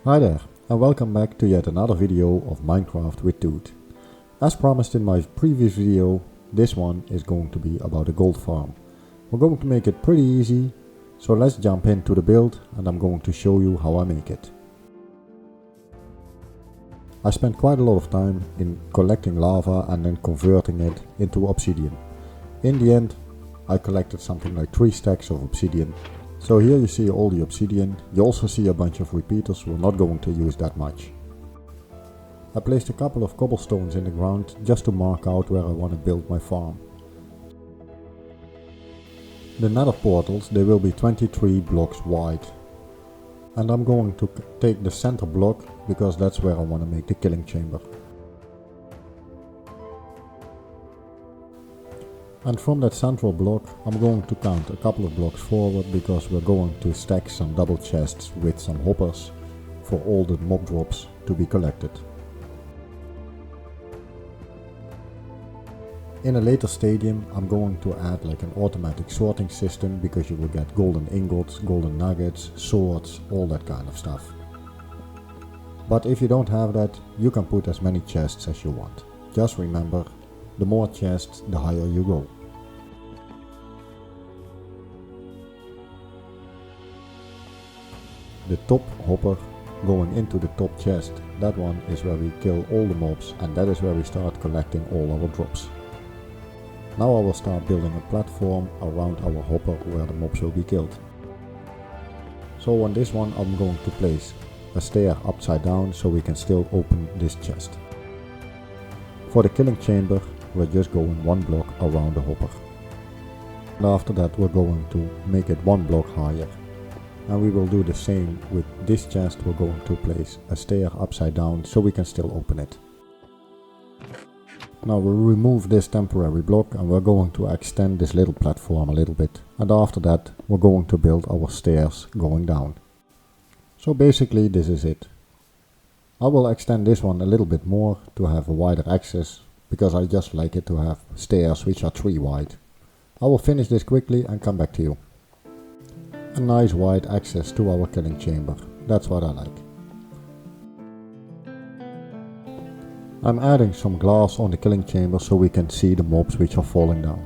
Hi there, and welcome back to yet another video of Minecraft with Toot. As promised in my previous video, this one is going to be about a gold farm. We're going to make it pretty easy, so let's jump into the build and I'm going to show you how I make it. I spent quite a lot of time in collecting lava and then converting it into obsidian. In the end, I collected something like 3 stacks of obsidian. So here you see all the obsidian. You also see a bunch of repeaters. We're not going to use that much. I placed a couple of cobblestones in the ground just to mark out where I want to build my farm. The nether portals, they will be 23 blocks wide. And I'm going to take the center block because that's where I want to make the killing chamber. And from that central block I'm going to count a couple of blocks forward because we're going to stack some double chests with some hoppers for all the mob drops to be collected. In a later stadium I'm going to add like an automatic sorting system because you will get golden ingots, golden nuggets, swords, all that kind of stuff. But if you don't have that, you can put as many chests as you want. Just remember, the more chests, the higher you go. The top hopper going into the top chest, that one is where we kill all the mobs and that is where we start collecting all our drops. Now I will start building a platform around our hopper where the mobs will be killed. So on this one I'm going to place a stair upside down so we can still open this chest. For the killing chamber we're just going 1 block around the hopper. And after that we're going to make it 1 block higher. And we will do the same with this chest. We're going to place a stair upside down so we can still open it. Now we'll remove this temporary block and we're going to extend this little platform a little bit. And after that we're going to build our stairs going down. So basically this is it. I will extend this one a little bit more to have a wider access because I just like it to have stairs which are 3 wide. I will finish this quickly and come back to you. A nice wide access to our killing chamber, that's what I like. I'm adding some glass on the killing chamber so we can see the mobs which are falling down.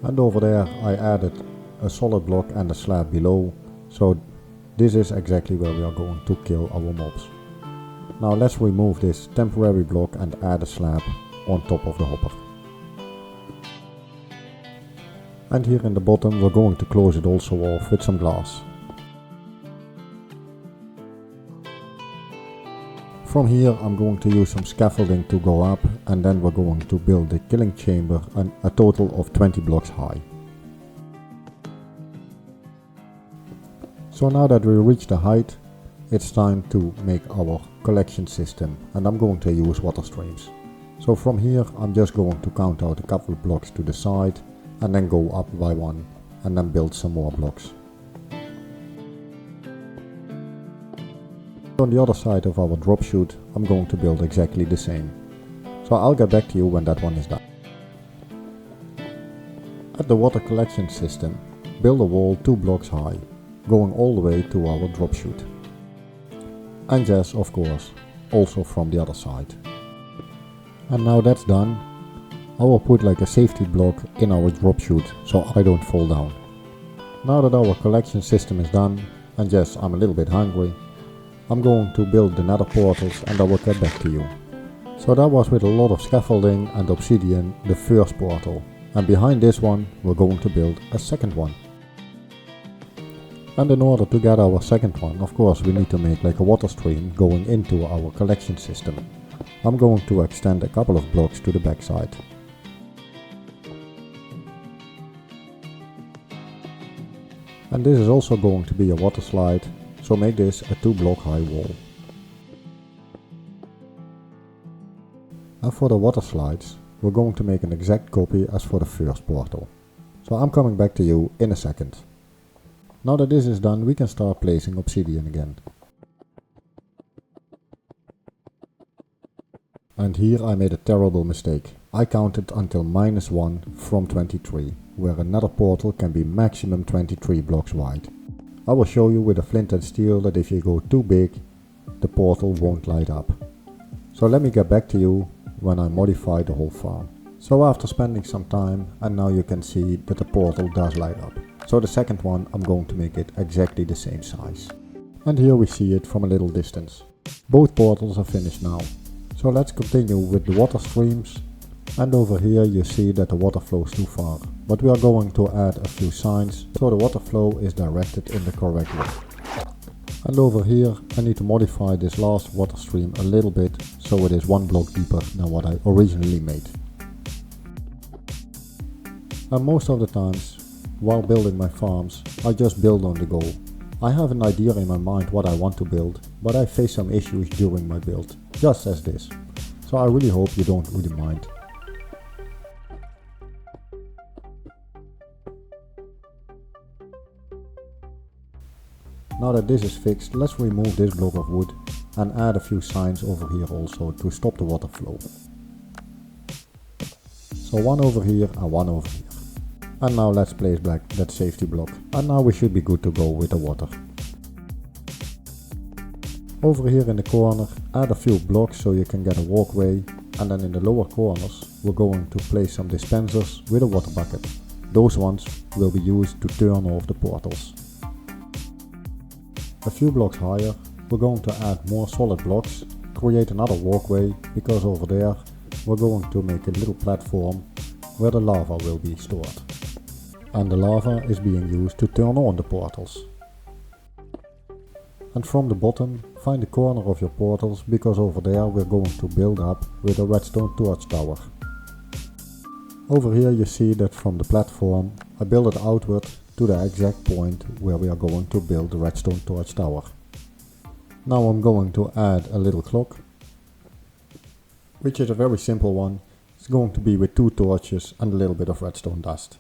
And over there I added a solid block and a slab below, so this is exactly where we are going to kill our mobs. Now let's remove this temporary block and add a slab on top of the hopper. And here in the bottom we're going to close it also off with some glass. From here I'm going to use some scaffolding to go up and then we're going to build the killing chamber a total of 20 blocks high. So now that we reach the height, it's time to make our collection system and I'm going to use water streams. So from here I'm just going to count out a couple of blocks to the side and then go up by 1 and then build some more blocks. On the other side of our drop chute I'm going to build exactly the same. So I'll get back to you when that one is done. At the water collection system, build a wall 2 blocks high, going all the way to our drop chute. And yes, of course, also from the other side. And now that's done, I will put like a safety block in our drop chute so I don't fall down. Now that our collection system is done, and yes, I'm a little bit hungry, I'm going to build the nether portals and I will get back to you. So that was with a lot of scaffolding and obsidian the first portal. And behind this one we're going to build a second one. And in order to get our second one, of course we need to make like a water stream going into our collection system. I'm going to extend a couple of blocks to the backside. And this is also going to be a water slide, so make this a 2 block high wall. And for the water slides, we're going to make an exact copy as for the first portal. So I'm coming back to you in a second. Now that this is done, we can start placing obsidian again. And here I made a terrible mistake. I counted until -1 from 23, where another portal can be maximum 23 blocks wide. I will show you with a flint and steel that if you go too big, the portal won't light up. So let me get back to you when I modify the whole farm. So after spending some time, and now you can see that the portal does light up. So the second one, I'm going to make it exactly the same size. And here we see it from a little distance. Both portals are finished now. So let's continue with the water streams. And over here you see that the water flows too far. But we are going to add a few signs so the water flow is directed in the correct way. And over here I need to modify this last water stream a little bit so it is one block deeper than what I originally made. And most of the times, while building my farms, I just build on the go. I have an idea in my mind what I want to build, but I face some issues during my build, just as this. So I really hope you don't really mind. Now that this is fixed, let's remove this block of wood and add a few signs over here also to stop the water flow. So one over here and one over here. And now let's place back that safety block. And now we should be good to go with the water. Over here in the corner, add a few blocks so you can get a walkway. And then in the lower corners, we're going to place some dispensers with a water bucket. Those ones will be used to turn off the portals. A few blocks higher, we're going to add more solid blocks, create another walkway, because over there we're going to make a little platform where the lava will be stored. And the lava is being used to turn on the portals. And from the bottom, find the corner of your portals, because over there we're going to build up with a redstone torch tower. Over here you see that from the platform I build it outward to the exact point where we are going to build the redstone torch tower. Now I'm going to add a little clock, which is a very simple one. It's going to be with 2 torches and a little bit of redstone dust.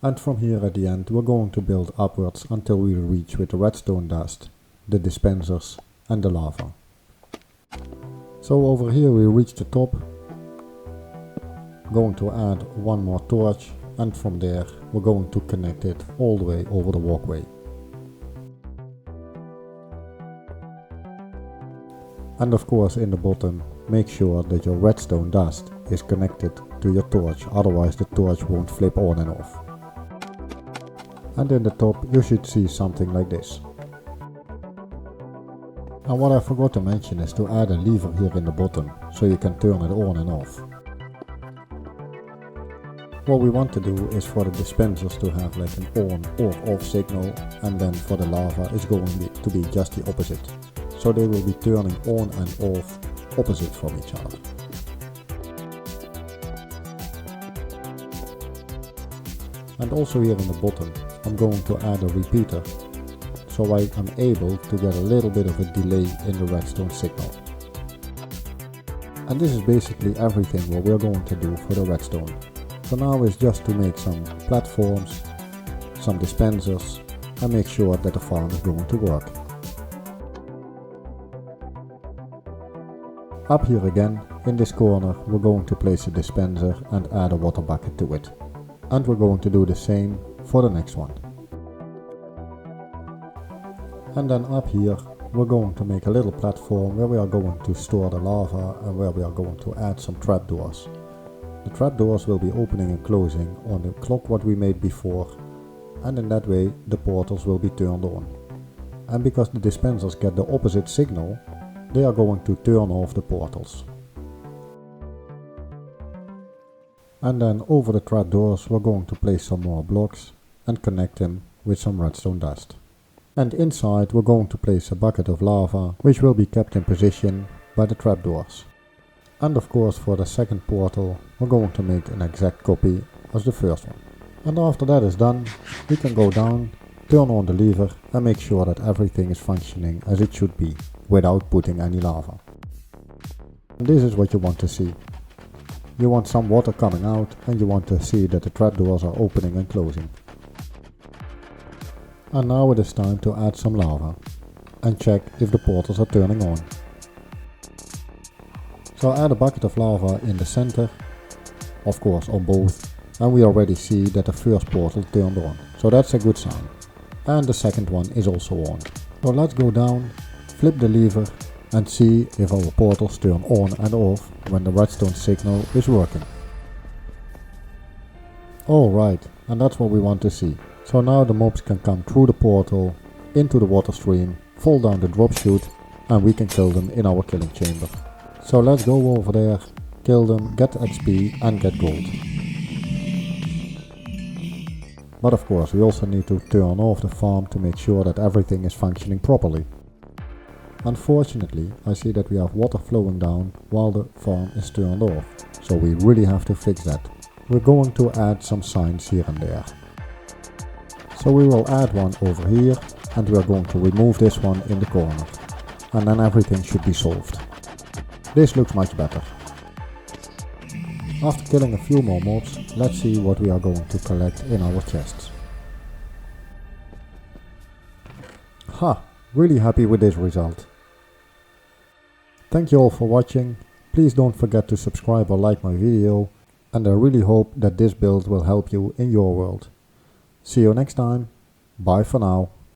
And from here at the end we're going to build upwards until we reach with the redstone dust, the dispensers and the lava. So over here we reach the top, going to add one more torch, and from there we're going to connect it all the way over the walkway. And of course in the bottom, make sure that your redstone dust is connected to your torch, otherwise the torch won't flip on and off. And in the top you should see something like this. And what I forgot to mention is to add a lever here in the bottom, so you can turn it on and off. What we want to do is for the dispensers to have like an on or off signal, and then for the lava it's going to be just the opposite. So they will be turning on and off opposite from each other. And also here in the bottom I'm going to add a repeater, so I am able to get a little bit of a delay in the redstone signal. And this is basically everything what we're going to do for the redstone. So now is just to make some platforms, some dispensers, and make sure that the farm is going to work. Up here again, in this corner, we're going to place a dispenser and add a water bucket to it. And we're going to do the same for the next one. And then up here, we're going to make a little platform where we are going to store the lava and where we are going to add some trapdoors. The trapdoors will be opening and closing on the clock what we made before, and in that way the portals will be turned on. And because the dispensers get the opposite signal, they are going to turn off the portals. And then over the trapdoors we're going to place some more blocks and connect them with some redstone dust. And inside we're going to place a bucket of lava, which will be kept in position by the trapdoors. And of course for the second portal we're going to make an exact copy as the first one. And after that is done, we can go down, turn on the lever and make sure that everything is functioning as it should be, without putting any lava. And this is what you want to see. You want some water coming out and you want to see that the trapdoors are opening and closing. And now it is time to add some lava and check if the portals are turning on. So add a bucket of lava in the center, of course on both, And we already see that the first portal turned on, so that's a good sign. And the second one is also on. So let's go down, flip the lever and see if our portals turn on and off when the redstone signal is working. Alright, and that's what we want to see. So now the mobs can come through the portal, into the water stream, fall down the drop chute, and we can kill them in our killing chamber. So let's go over there, kill them, get XP and get gold. But of course we also need to turn off the farm to make sure that everything is functioning properly. Unfortunately, I see that we have water flowing down while the farm is turned off, so we really have to fix that. We're going to add some signs here and there. So we will add one over here and we are going to remove this one in the corner. And then everything should be solved. This looks much better. After killing a few more mobs, let's see what we are going to collect in our chests. Ha! Really happy with this result. Thank you all for watching. Please don't forget to subscribe or like my video, and I really hope that this build will help you in your world. See you next time. Bye for now.